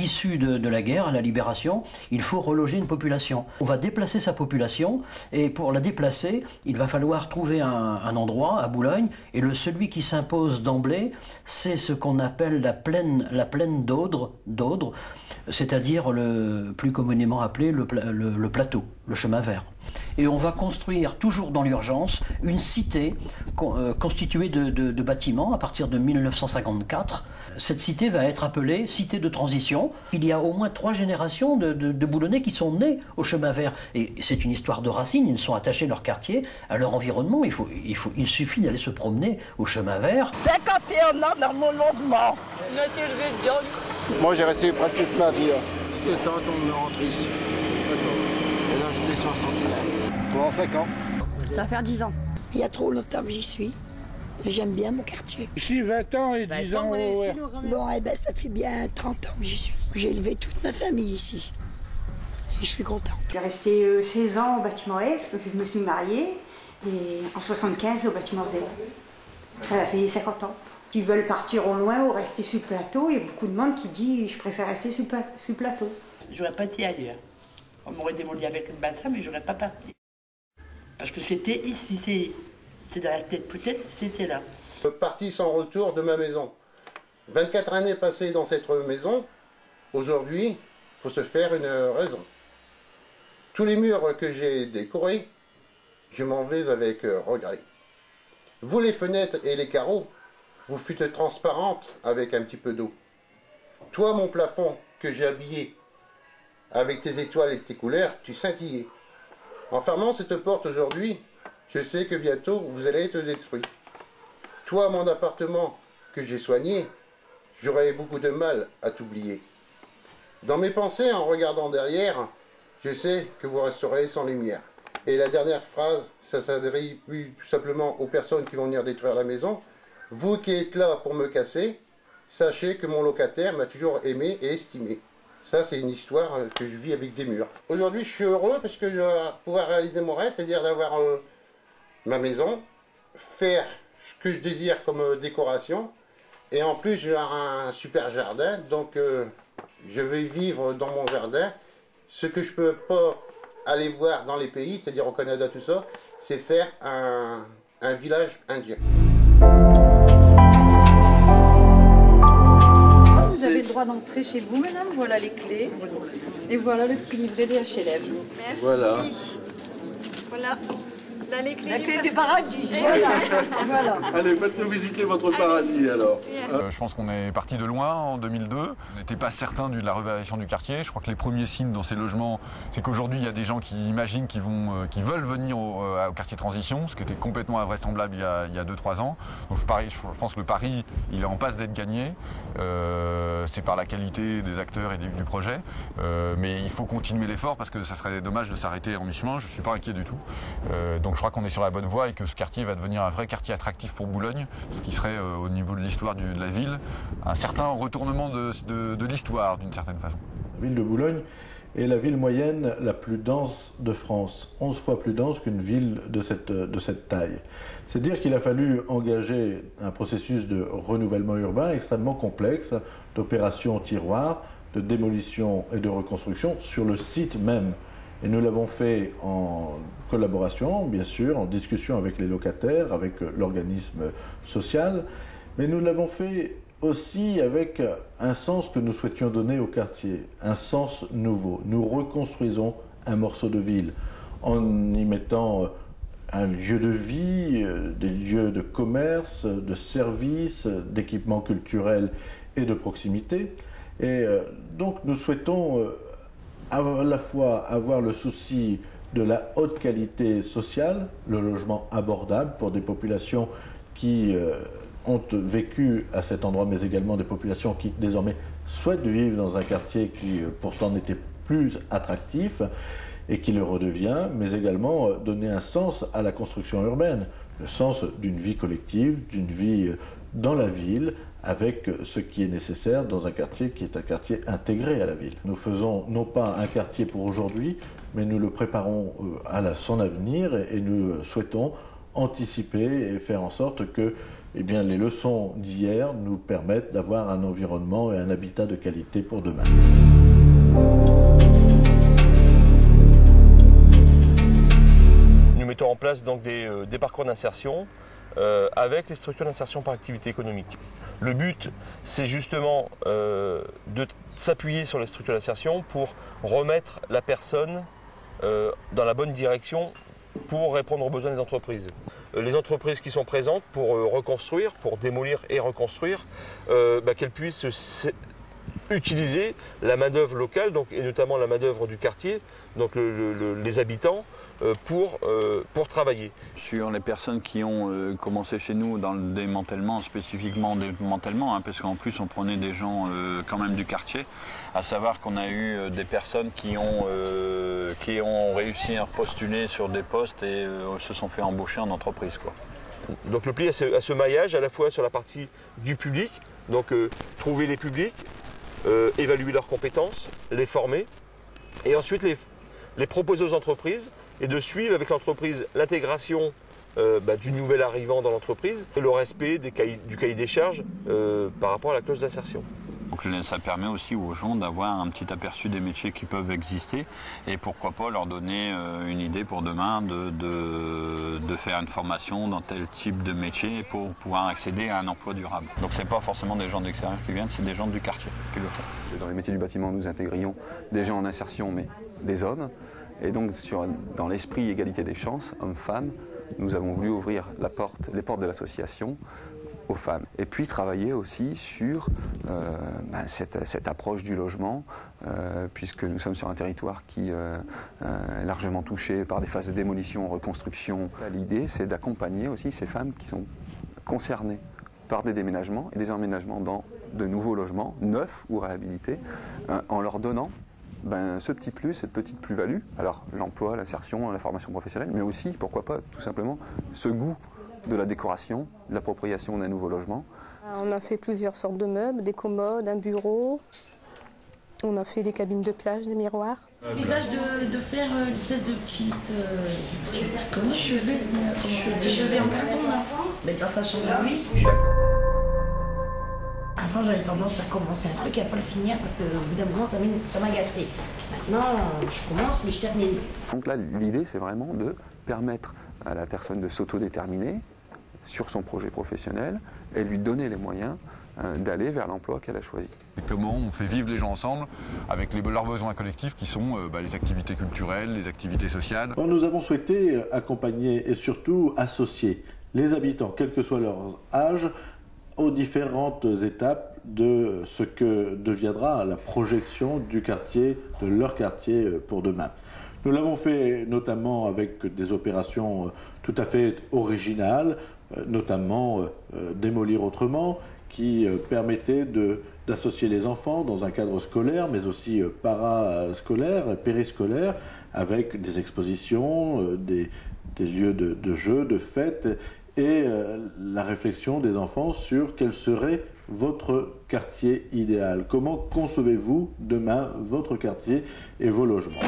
l'issue de la guerre, à la libération, il faut reloger une population. On va déplacer sa population et pour la déplacer, il va falloir trouver un endroit à Boulogne et celui qui s'impose d'emblée, c'est ce qu'on appelle la plaine d'Audre, c'est-à-dire le plus communément appelé le plateau, le chemin vert. Et on va construire, toujours dans l'urgence, une cité constituée de bâtiments à partir de 1954. Cette cité va être appelée cité de transition. Il y a au moins 3 générations de Boulonnais qui sont nés au chemin vert. Et c'est une histoire de racines, ils sont attachés à leur quartier, à leur environnement. Il suffit d'aller se promener au chemin vert. 51 ans dans mon logement. Moi j'ai resté presque toute ma vie. 7 ans qu'on me rentre ici. Et là j'étais 60 ans. Pendant 5 ans. Ça va faire 10 ans. Il y a trop longtemps que j'y suis. J'aime bien mon quartier. Ici 20 ans et 10 ans. Ouais. Bon, eh ben, ça fait bien 30 ans que j'y suis. J'ai élevé toute ma famille ici. Et je suis contente. J'ai resté 16 ans au bâtiment F, je me suis mariée, et en 75 au bâtiment Z. Ça fait 50 ans. Qui veulent partir au loin ou rester sur le plateau, il y a beaucoup de monde qui dit je préfère rester sur le plateau. J'aurais pas été ailleurs. On m'aurait démoli avec le bassin, mais j'aurais pas parti. Parce que c'était ici, c'est dans la tête, peut-être c'était là. Parti sans retour de ma maison. 24 années passées dans cette maison, aujourd'hui, il faut se faire une raison. Tous les murs que j'ai décorés, je m'en vais avec regret. Vous, les fenêtres et les carreaux, vous fûtes transparentes avec un petit peu d'eau. Toi, mon plafond que j'ai habillé avec tes étoiles et tes couleurs, tu scintillais. En fermant cette porte aujourd'hui, je sais que bientôt vous allez être détruit. Toi, mon appartement que j'ai soigné, j'aurais beaucoup de mal à t'oublier. Dans mes pensées, en regardant derrière, je sais que vous resterez sans lumière. Et la dernière phrase, ça s'adresse tout simplement aux personnes qui vont venir détruire la maison. Vous qui êtes là pour me casser, sachez que mon locataire m'a toujours aimé et estimé. Ça, c'est une histoire que je vis avec des murs. Aujourd'hui, je suis heureux parce que je vais pouvoir réaliser mon rêve, c'est-à-dire d'avoir ma maison, faire ce que je désire comme décoration. Et en plus, j'ai un super jardin, donc je vais vivre dans mon jardin. Ce que je ne peux pas aller voir dans les pays, c'est-à-dire au Canada, tout ça, c'est faire un village indien. Vous avez le droit d'entrer chez vous, madame. Voilà les clés. Et voilà le petit livret des HLM. Merci. Voilà. Voilà. Là, les clés, La clé du paradis. Voilà. Allez, faites-nous visiter votre paradis alors. Je pense qu'on est parti de loin en 2002. On n'était pas certain de la revalorisation du quartier. Je crois que les premiers signes dans ces logements, c'est qu'aujourd'hui il y a des gens qui imaginent qu'ils veulent venir au quartier transition, ce qui était complètement invraisemblable il y a 2-3 ans. Donc je pense que le pari, il est en passe d'être gagné. C'est par la qualité des acteurs et du projet. Mais il faut continuer l'effort parce que ça serait dommage de s'arrêter en mi-chemin. Je ne suis pas inquiet du tout. Donc je crois qu'on est sur la bonne voie et que ce quartier va devenir un vrai quartier attractif pour Boulogne, ce qui serait au niveau de l'histoire de la ville, un certain retournement de l'histoire d'une certaine façon. La ville de Boulogne est la ville moyenne la plus dense de France, 11 fois plus dense qu'une ville de cette taille. C'est dire qu'il a fallu engager un processus de renouvellement urbain extrêmement complexe, d'opérations tiroirs, de démolition et de reconstruction sur le site même. Et nous l'avons fait en collaboration, bien sûr, en discussion avec les locataires, avec l'organisme social, mais nous l'avons fait aussi avec un sens que nous souhaitions donner au quartier, un sens nouveau. Nous reconstruisons un morceau de ville en y mettant un lieu de vie, des lieux de commerce, de services, d'équipements culturels et de proximité. Et donc nous souhaitons à la fois avoir le souci de la haute qualité sociale, le logement abordable pour des populations qui ont vécu à cet endroit, mais également des populations qui désormais souhaitent vivre dans un quartier qui pourtant n'était plus attractif et qui le redevient, mais également donner un sens à la construction urbaine, le sens d'une vie collective, d'une vie dans la ville, avec ce qui est nécessaire dans un quartier qui est un quartier intégré à la ville. Nous faisons non pas un quartier pour aujourd'hui, mais nous le préparons à son avenir et nous souhaitons anticiper et faire en sorte que eh bien, les leçons d'hier nous permettent d'avoir un environnement et un habitat de qualité pour demain. Nous mettons en place donc des parcours d'insertion avec les structures d'insertion par activité économique. Le but, c'est justement de s'appuyer sur les structures d'insertion pour remettre la personne dans la bonne direction pour répondre aux besoins des entreprises. Les entreprises qui sont présentes pour reconstruire, pour démolir et reconstruire, qu'elles puissent utiliser la main-d'œuvre locale, donc, et notamment la main-d'œuvre du quartier, donc les habitants, pour travailler. Sur les personnes qui ont commencé chez nous dans le démantèlement, spécifiquement démantèlement, parce qu'en plus on prenait des gens quand même du quartier, à savoir qu'on a eu des personnes qui ont réussi à postuler sur des postes et se sont fait embaucher en entreprise, quoi. Donc le pli a ce maillage à la fois sur la partie du public, donc trouver les publics, évaluer leurs compétences, les former, et ensuite les proposer aux entreprises et de suivre avec l'entreprise l'intégration du nouvel arrivant dans l'entreprise et le respect du cahier des charges par rapport à la clause d'insertion. Donc ça permet aussi aux gens d'avoir un petit aperçu des métiers qui peuvent exister et pourquoi pas leur donner une idée pour demain de faire une formation dans tel type de métier pour pouvoir accéder à un emploi durable. Donc c'est pas forcément des gens de l'extérieur qui viennent, c'est des gens du quartier qui le font. Dans les métiers du bâtiment, nous intégrions des gens en insertion, mais des hommes. Et donc dans l'esprit égalité des chances, hommes-femmes, nous avons voulu ouvrir les portes de l'association aux femmes. Et puis travailler aussi sur cette approche du logement, puisque nous sommes sur un territoire qui est largement touché par des phases de démolition, reconstruction. L'idée, c'est d'accompagner aussi ces femmes qui sont concernées par des déménagements et des emménagements dans de nouveaux logements, neufs ou réhabilités, en leur donnant ce petit plus, cette petite plus-value, alors l'emploi, l'insertion, la formation professionnelle, mais aussi, pourquoi pas, tout simplement, ce goût de la décoration, de l'appropriation d'un nouveau logement. On a fait plusieurs sortes de meubles, des commodes, un bureau, on a fait des cabines de plage, des miroirs. L'usage de faire une espèce de petite comme chevet, c'est des chevets en carton là, mettre dans sa chambre à lui. Avant j'avais tendance à commencer un truc et à pas le finir parce qu'au bout d'un moment ça m'agaçait. Maintenant je commence mais je termine. Donc là l'idée c'est vraiment de permettre à la personne de s'autodéterminer sur son projet professionnel et lui donner les moyens d'aller vers l'emploi qu'elle a choisi. Et comment on fait vivre les gens ensemble avec leurs besoins collectifs qui sont les activités culturelles, les activités sociales. Alors, nous avons souhaité accompagner et surtout associer les habitants, quel que soit leur âge, aux différentes étapes de ce que deviendra la projection du quartier, de leur quartier pour demain. Nous l'avons fait notamment avec des opérations tout à fait originales, notamment Démolir autrement, qui permettait d'associer les enfants dans un cadre scolaire, mais aussi parascolaire, périscolaire, avec des expositions, des lieux de jeux, de fêtes, et la réflexion des enfants sur quel serait votre quartier idéal. Comment concevez-vous demain votre quartier et vos logements ?